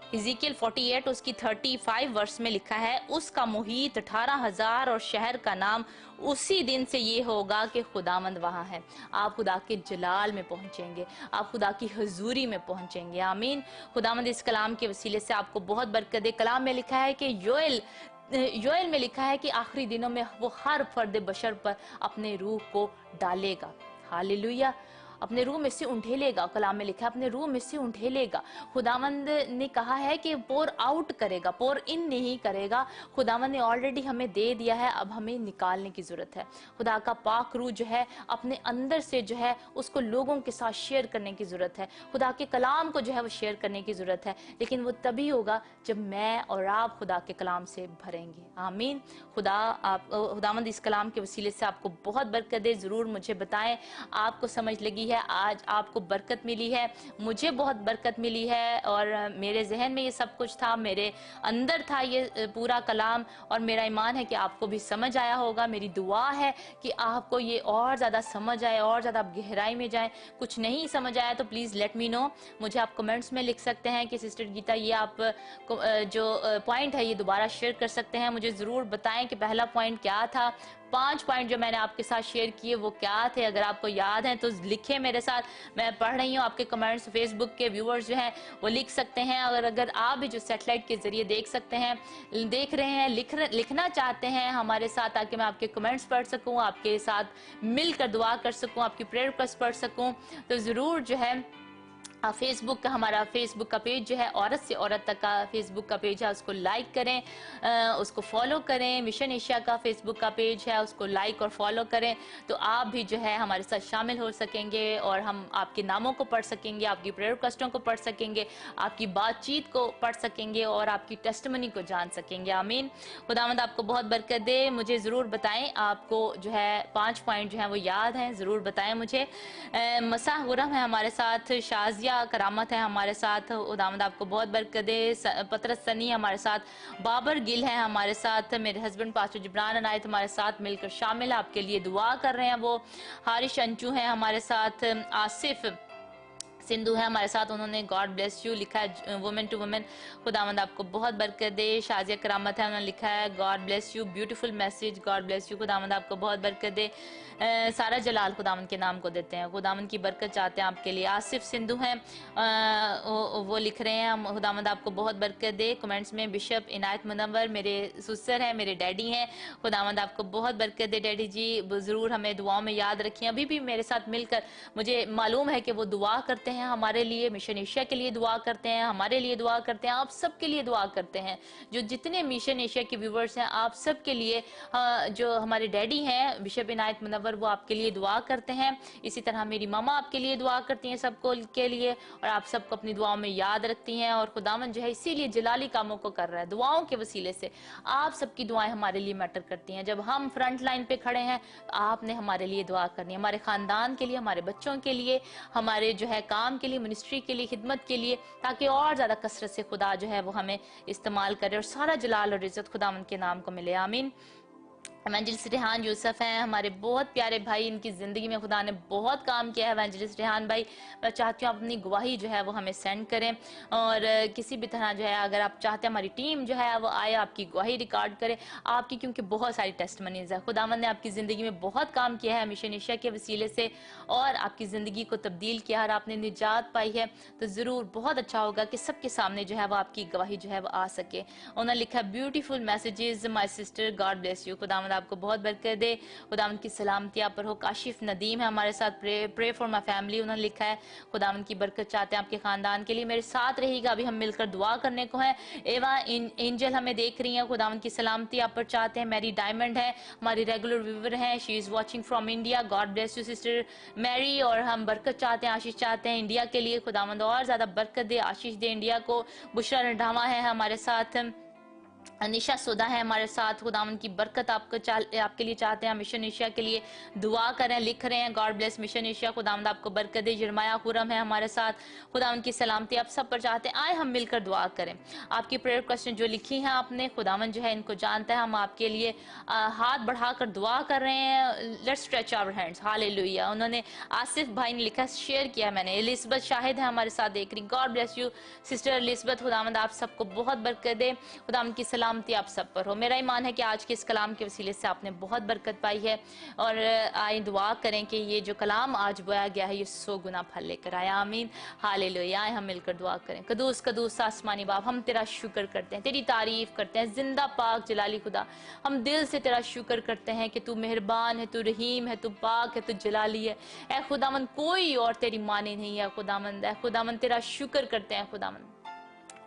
हिजकिय्याह 48 उसकी 35 वर्ष में लिखा है, उसका मुहीत 18,000 और शहर का नाम उसी दिन से ये होगा कि खुदावंद वहां है। आप खुदा के जलाल में पहुंचेंगे, आप खुदा की हजूरी में पहुंचेंगे। आमीन। खुदावंद इस कलाम के वसीले से आपको बहुत बरकत दे। कलाम में लिखा है कि योएल में लिखा है कि आखिरी दिनों में वो हर फर्द बशर पर अपने रूह को डालेगा। हालेलुया। अपने रूह में से उंडेलेगा। कलाम में लिखा है अपने रूह में से उंडेलेगा। खुदावंद ने कहा है कि पोर आउट करेगा, पोर इन नहीं करेगा। खुदावंद ने ऑलरेडी हमें दे दिया है, अब हमें निकालने की जरूरत है। खुदा का पाक रूह जो है अपने अंदर से जो है उसको लोगों के साथ शेयर करने की जरूरत है। खुदा के कलाम को जो है वो शेयर करने की जरूरत है, लेकिन वो तभी होगा जब मैं और आप खुदा के कलाम से भरेंगे। आमीन। खुदावंद इस कलाम के वसीले से आपको बहुत बरकत दे। जरूर मुझे बताएं आपको समझ लगी है, आज आपको बरकत मिली है। मुझे बहुत बरकत मिली है और मेरे जहन में ये सब कुछ था, मेरे अंदर था ये पूरा कलाम, और मेरा ईमान है कि आपको भी समझ आया होगा। मेरी दुआ है कि आपको ये और ज़्यादा समझ आए, और ज़्यादा आप गहराई में जाएं। कुछ नहीं समझ आया तो प्लीज़ लेट मी नो, मुझे आप कमेंट्स में लिख सकते हैं कि सिस्टर गीता ये आप जो पॉइंट है ये दोबारा शेयर कर सकते हैं। मुझे ज़रूर बताएं कि पहला पॉइंट क्या था, 5 पॉइंट जो मैंने आपके साथ शेयर किए वो क्या थे। अगर आपको याद है तो लिखें मेरे साथ, मैं पढ़ रही हूँ आपके कमेंट्स। फेसबुक के व्यूअर्स जो हैं वो लिख सकते हैं, अगर आप भी जो सैटेलाइट के जरिए देख सकते हैं, देख रहे हैं, लिखना चाहते हैं हमारे साथ, ताकि मैं आपके कमेंट्स पढ़ सकूँ, आपके साथ मिलकर दुआ कर सकूँ, आपकी प्रेयर रिक्वेस्ट पढ़ सकूँ, तो ज़रूर जो है फेसबुक का हमारा फेसबुक का पेज जो है औरत से औरत तक का फेसबुक का पेज है, उसको लाइक करें, उसको फॉलो करें। मिशन एशिया का फेसबुक का पेज है, उसको लाइक और फॉलो करें, तो आप भी जो है हमारे साथ शामिल हो सकेंगे और हम आपके नामों को पढ़ सकेंगे, आपकी प्रेयर रिक्वेस्टों को पढ़ सकेंगे, आपकी बातचीत को पढ़ सकेंगे और आपकी टेस्टिमनी को जान सकेंगे। आमीन। खुदावंद आपको बहुत बरकत दे। मुझे ज़रूर बताएं आपको जो है 5 पॉइंट जो है वो याद हैं, ज़रूर बताएं मुझे। मसा गुरम है हमारे साथ, शाजिया करामत है हमारे साथ, खुदावंद आपको बहुत बरकत दे। पतरस सनी हमारे साथ, बाबर गिल है हमारे साथ, मेरे हस्बैंड पास्टर जिब्रान अनायत हमारे साथ मिलकर शामिल है, आपके लिए दुआ कर रहे हैं वो। हारिश अंचू है हमारे साथ, आसिफ सिंधु है हमारे साथ, उन्होंने गॉड ब्लेस यू लिखा है, वुमेन टू वुमेन। खुदावंद आपको बहुत बरकत दे। शाजिया करामत है, उन्होंने लिखा है God bless you, beautiful message, God bless you. खुदावंद आपको बहुत बरकत दे। सारा जलाल खुदावंद के नाम को देते हैं, खुदावंद की बरकत चाहते हैं आपके लिए। आसिफ सिंधु हैं, वो लिख रहे हैं खुदावंद आपको बहुत बरकत दे। कमेंट्स में बिशप इनायत मुनव्वर मेरे सुसर हैं, मेरे डैडी हैं, खुदावंद आपको बहुत बरकत दे डैडी जी। ज़रूर हमें दुआओं में याद रखें। अभी भी मेरे साथ मिलकर मुझे मालूम है कि वो दुआ करते हैं हमारे लिए, मिशन एशिया के लिए दुआ करते हैं, हमारे लिए दुआ करते हैं, आप सबके लिए दुआ करते हैं। जो जितने मिशन एशिया के व्यूवर्स हैं आप सबके लिए, जो हमारे डैडी हैं बिशप इनायत मुनव्वर, वो आपके लिए दुआ करते हैं। इसी तरह मेरी मामा आपके लिए दुआ करती हैं, सबको के लिए, और आप सबको अपनी दुआओं में याद रखती हैं। और खुदावंद जो है इसीलिए जलाली कामों को कर रहा है, दुआओं के वसीले से आप सबकी दुआएं हमारे लिए मैटर करती हैं। जब हम फ्रंट लाइन पे खड़े हैं आपने हमारे लिए दुआ करनी है, हमारे खानदान के लिए, हमारे बच्चों के लिए, हमारे जो है काम के लिए, मिनिस्ट्री के लिए, खिदमत के लिए, ताकि और ज्यादा कसरत से खुदा जो है वो हमें इस्तेमाल करे और सारा जलाल और इज्जत खुदावंद के नाम को मिले। आमीन। एवेंजलिस्ट रेहान यूसुफ हैं हमारे बहुत प्यारे भाई, इनकी ज़िंदगी में खुदा ने बहुत काम किया है। एवेंजलिस्ट रेहान भाई, मैं चाहती हूँ अपनी गवाही जो है वो हमें सेंड करें, और किसी भी तरह जो है अगर आप चाहते हैं हमारी टीम जो है वो आए, आपकी गवाही रिकॉर्ड करे आपकी, क्योंकि बहुत सारी टेस्टमनीज है। खुदावंद ने आपकी ज़िंदगी में बहुत काम किया है मिशन एशिया के वसीले से, और आपकी ज़िंदगी को तब्दील किया और आपने निजात पाई है, तो ज़रूर बहुत अच्छा होगा कि सबके सामने जो है वो आपकी गवाही जो है वो आ सके। उन्होंने लिखा beautiful messages my sister, God bless you. खुदावंद आपको बहुत बरकत दे, खुदावंद की सलामती आप पर हो। काशिफ नदीम है हमारे साथ, प्रे फॉर माई फैमिली उन्होंने लिखा है, खुदावंद की बरकत चाहते हैं आपके खानदान के लिए, मेरे साथ रहिएगा, अभी हम मिलकर दुआ करने को है। एवा एंजल हमें देख रही हैं, खुदावंद की सलामती आप पर चाहते हैं। मैरी डायमंड है हमारी रेगुलर व्यूवर है, she is watching from India, God bless you sister Mary. और हम बरकत चाहते हैं, आशीष चाहते हैं इंडिया के लिए, खुदावंद और ज्यादा बरकत दे, आशीष दे इंडिया को। बुशरा रंधावा है हमारे साथ, अनिशा सुधा है हमारे साथ, खुदावंद की बरकत आपके लिए चाहते हैं। मिशन एशिया के लिए दुआ करें, लिख रहे हैं, गॉड ब्लेस मिशन एशिया, खुदावंद आपको बरकत दे। जरमाया खुरम है हमारे साथ, खुदावंद की सलामती आप सब पर चाहते हैं। आए हम मिलकर दुआ करें। आपकी प्रेयर क्वेश्चन जो लिखी है आपने, खुदावंद जो है इनको जानता है, हम आपके लिए हाथ बढ़ाकर दुआ कर रहे हैं। Let's stretch our hands, hallelujah. उन्होंने आसिफ भाई ने लिखा, शेयर किया मैंने। एलिजबeth शाहिद है हमारे साथ देख रही, गॉड ब्लेस यू सिस्टर एलिजबeth, खुदावंद आप सबको बहुत बरकत दे, खुदावंद की सलामती आप सब पर हो। मेरा ईमान है कि आज के इस कलाम के वसीले से आपने बहुत बरकत पाई है, और आए दुआ करें कि ये जो कलाम आज बोया गया है ये 100 गुना फल लेकर आया, आमीन, हालेलुया। आए हम मिलकर दुआ करें। कदूस कदूस आसमानी बाप, हम तेरा शुक्र करते हैं, तेरी तारीफ करते हैं, जिंदा पाक जलाली खुदा, हम दिल से तेरा शुक्र करते हैं कि तू मेहरबान है, तू रहीम है, तू पाक है, तू जलाली है। ऐ खुदामंद कोई और तेरी माने नहीं है खुदामंद, ऐ खुदामंद तेरा शुक्र करते हैं खुदामंद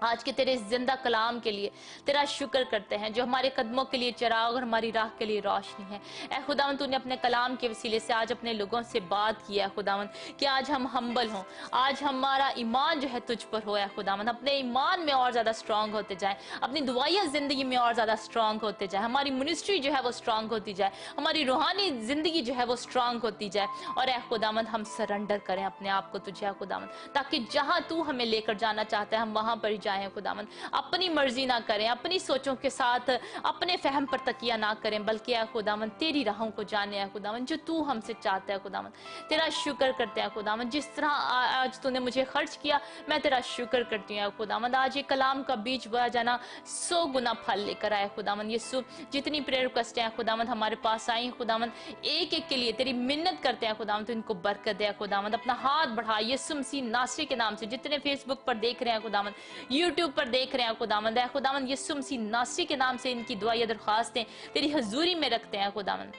आज के तेरे जिंदा कलाम के लिए तेरा शुक्र करते हैं, जो हमारे कदमों के लिए चिराग और हमारी राह के लिए रोशनी है। ऐ खुदावंद तूने अपने कलाम के वसीले से आज अपने लोगों से बात किया है खुदावंद, कि आज हम हम्बल हों, आज हमारा ईमान जो है तुझ पर हो। है खुदावंद अपने ईमान में और ज्यादा स्ट्रांग होते जाए, अपनी दुआया जिंदगी में और ज्यादा स्ट्रांग होते जाए, हमारी मिनिस्ट्री जो है वो स्ट्रांग होती जाए, हमारी रूहानी जिंदगी जो है वो स्ट्रांग होती जाए। और ऐ खुदावंद हम सरेंडर करें अपने आप को तुझे खुदावंद, ताकि जहां तू हमें लेकर जाना चाहता है हम वहां पर जाएं खुदावंद। अपनी मर्जी ना करें, अपनी सोचों के साथ अपने फहम पर तकिया ना करें, बल्कि ऐ खुदावंद तेरी राहों को जाने है खुदावंद, जो तू हमसे चाहता है खुदावंद। तेरा शुक्र करते हैं खुदावंद, जिस तरह आज तूने मुझे खर्च किया मैं तेरा शुक्र करती हूँ खुदावंद। आज ये कलाम का बीज बोया जाना 100 गुना फल लेकर आए खुदावंद। यीशु जितनी प्रेयर रिक्वेस्ट है खुदावंद हमारे पास आई खुदावंद, एक एक के लिए तेरी मिन्नत करते हैं खुदावंद, तो इनको बरकत दे खुदावंद। अपना हाथ बढ़ा यीशु मसीह नासरी के नाम से, जितने फेसबुक पर देख रहे हैं खुदावंद, यूट्यूब पर देख रहे हैं खुदावंद, है खुदावंद यीशु मसीह नासरी के नाम से इनकी दुआ या दरखास्तें तेरी हजूरी में रखते हैं खुदावंद।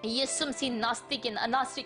यीशु मसीह नासरी के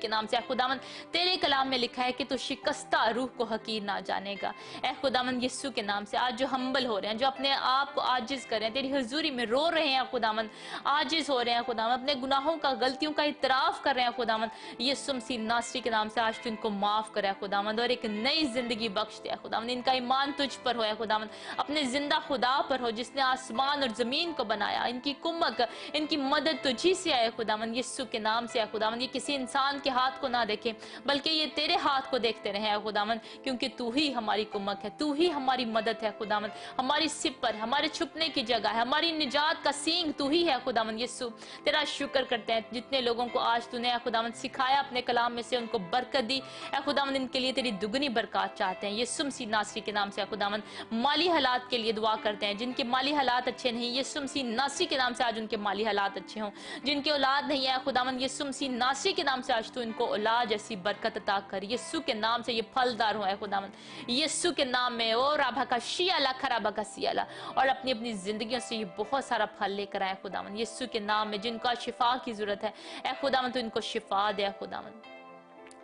नाम से खुदावंद, तेरे कलाम में लिखा है कि तू शिकस्ता रूह को हकीर ना जानेगा। ऐ खुदावंद यीशु के नाम से आज जो हम्बल हो रहे हैं, जो अपने आप को आजिज कर रहे हैं, तेरी हजूरी में रो रहे हैं खुदावंद, आजिज हो रहे हैं खुदावंद, अपने गुनाहों का गलतियों का इतराफ कर रहे हैं खुदावंद, यीशु मसीह नासरी के नाम से आज तू इनको माफ करे खुदावंद, और एक नई जिंदगी बख्श दे खुदावंद। इनका ईमान तुझ पर हो खुदावंद, अपने जिंदा खुदा पर हो जिसने आसमान और जमीन को बनाया। इनकी कुम्मक, इनकी मदद तुझी से आए खुदावंद, यीशु के नाम से खुदावंद। ये किसी इंसान के हाथ को ना देखे, बल्कि ये तेरे हाथ को देखते रहे खुदावंद, क्योंकि तू ही हमारी कुम्मक है, तू ही हमारी मदद है खुदावंद, हमारी सिपर, हमारे छुपने की जगह है, हमारी निजात का सींग तू ही है खुदावंद। यीशु तेरा शुक्र करते हैं, जितने लोगों को आज तूने खुदावंद सिखाया अपने कलाम में से, उनको बरकत दी खुदावंद, इनके लिए तेरी दुगनी बरकत चाहते हैं यीशु मसीह नासरी के नाम से खुदावंद। माली हालात के लिए दुआ करते हैं, जिनके माली हालात अच्छे नहीं, यीशु मसीह नासरी के नाम से आज उनके माली हालात अच्छे हों। जिनके औलाद नहीं है खुदावंद, यीशु मसीह नासरी के नाम से आज तू इनको औलाद जैसी बरकत अता कर, यीशु के नाम से ये फलदार हो खुदावंद, यीशु के नाम में ओ राभा का शियाला खराबा का सियाला, और अपनी अपनी जिंदगियों से ये बहुत सारा फल लेकर आए खुदावंद, यीशु के नाम में। जिनको शिफा की जरूरत है ऐ खुदावंद तो इनको शिफा दे खुदावंद।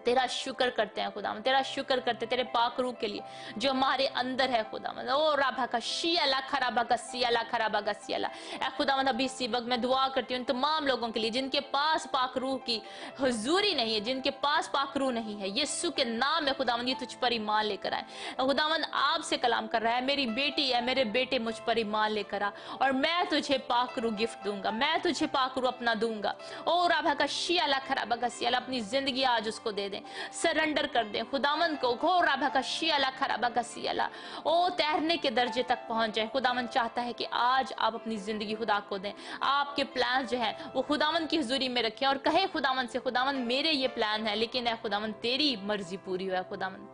तेरा शुक्र करते हैं खुदावंद, तेरा शुक्र करते तेरे पाक रूह के लिए जो हमारे अंदर है खुदावंद। ओ राभा का शियाला खराबा का सियाला खराबा का सियाला, ऐ खुदावंद अभी इसी वक्त मैं दुआ करती हूँ उन तमाम लोगों के लिए जिनके पास पाक रूह की हुजूरी नहीं है, जिनके पास पाक रूह नहीं है, यीशु के नाम में खुदावंद ये तुझ पर ईमान लेकर आए। खुदावंद आपसे कलाम कर रहा है, मेरी बेटी है, मेरे बेटे मुझ पर ईमान लेकर आ, और मैं तुझे पाक रूह गिफ्ट दूंगा, मैं तुझे पाक रूह अपना दूंगा। ओ राभा का शियाला खराबा का सियाला, अपनी जिंदगी आज उसको दे, सरेंडर कर दें खुदावंद को। घो राभा का शियाला खराबा का सियाला, ओ तैरने के दर्जे तक पहुंच जाए। खुदावंद चाहता है कि आज आप अपनी जिंदगी खुदा को दें, आपके प्लान जो है वो खुदावंद की हुजूरी में रखें, और कहे खुदावंद से खुदावंद मेरे ये प्लान है, लेकिन है खुदावंद तेरी मर्जी पूरी हो खुदावंद।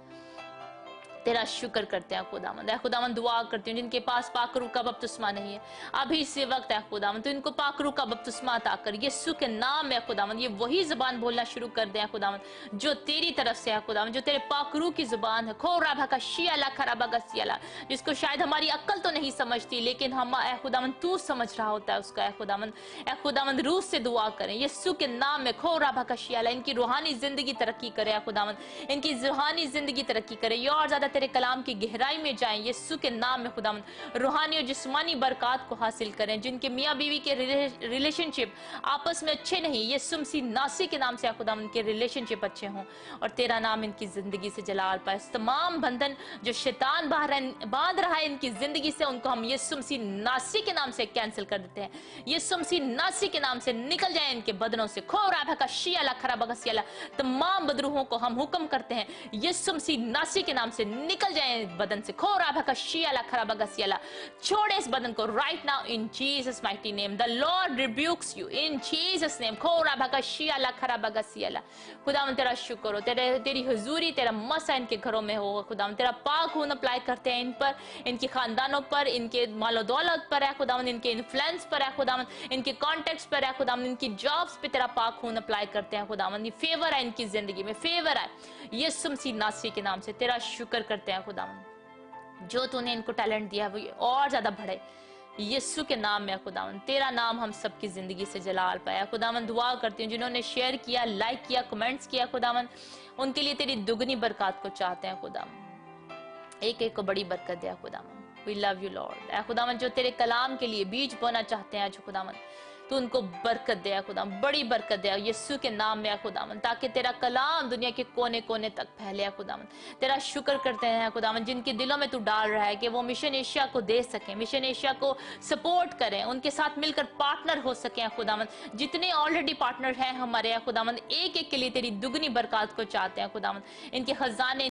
तेरा शुक्र करते हैं खुदावंद। खुदावंद दुआ करती हूँ जिनके पास पाकरू का बपतिस्मा नहीं है, अभी से वक्त है खुदावंद तो इनको पाकरू का बपतिस्मा अता कर। यीशु के नाम में खुदावंद ये वही जुबान बोलना शुरू कर दे खुदावंद जो तेरी तरफ से है खुदावंद, जो तेरे पाकरू की जुबान है। खो राभा का शियाला खराबा का सियाला, जिसको शायद हमारी अक्ल तो नहीं समझती लेकिन हम खुदावंद तू समझ रहा होता है उसका। खुदावंद रूह से दुआ करें यीशु के नाम में। खो राभा का शियाला, इनकी रूहानी जिंदगी तरक्की करे खुदावंद, इनकी रूहानी जिंदगी तरक्की करे, और ज्यादा तेरे कलाम की गहराई में जाएं यीशु के नाम में खुदावंद। रूहानी और जिस्मानी बरकत को हासिल करें। जिनके मियाँ बीवी के रिलेशनशिप आपस में अच्छे नहीं, यीशु मसीह नासी के नाम से खुदावंद के रिलेशनशिप अच्छे हों और तेरा नाम इनकी जिंदगी से जलाल पाए। तमाम बंधन जो शैतान बांध रहा है इनकी जिंदगी से, उनको हम यीशु मसीह नासी के नाम से कैंसिल कर देते हैं। यीशु मसीह नासी के नाम से निकल जाए इनके बदनों से। खो राभा का शियाला खराबा का सियाला, तमाम बदरूहों को हम हुक्म करते हैं यीशु मसीह नासी के नाम से निकल जाए बदन से। खो राभा का शियाला खराबा का सियाला, छोड़े इस बदन को right now in Jesus mighty name. The Lord रिब्यूक्स you in Jesus name. खो राभा का शियाला खराबा का सियाला। खुदावंद तेरा शुक्र हो, तेरी हुजूरी तेरा मसा इनके घरों में हो खुदावंद। तेरा पाक खून अप्लाई करते हैं इन पर, इनके खानदानों पर, इनके मालो दौलत पर है खुदावंद, इनके इन्फ्लुएंस पर है खुदावंद, इनके कॉन्टेक्ट्स पर है खुदावंद, इनकी जॉब्स पे तेरा पाक खून अप्लाई करते हैं खुदावंद। ये फेवर है इनकी जिंदगी में, फेवर है यीशु मसीह नासरी के नाम से। तेरा शुक्र करते हैं खुदावंद, जो तूने इनको टैलेंट दिया वो और ज्यादा बढ़े यीशु के नाम में खुदावंद। तेरा नाम हम सबकी जिंदगी से जलाल पाया खुदावंद। दुआ करती हूँ जिन्होंने शेयर किया, लाइक किया, कमेंट्स किया खुदावंद, उनके लिए तेरी दुगनी बरकत को चाहते हैं खुदावंद। एक एक को बड़ी बरकत दिया खुदावंद। We love you Lord. खुदावंद जो तेरे कलाम के लिए बीज बोना चाहते हैं जो खुदावंद, तू उनको बरकत दे खुदावंद, बड़ी बरकत दे यीशु के नाम में खुदावंद, ताकि तेरा कलाम दुनिया के कोने कोने तक फैले खुदावंद। तेरा शुक्र करते हैं खुदावंद जिनके दिलों में तू डाल रहा है कि वो मिशन एशिया को दे सके, मिशन एशिया को सपोर्ट करें, उनके साथ मिलकर पार्टनर हो सके खुदावंद। जितने ऑलरेडी पार्टनर हैं हमारे खुदावंद, एक एक के लिए तेरी दुगनी बरकत को चाहते हैं खुदावंद। इनके खजाने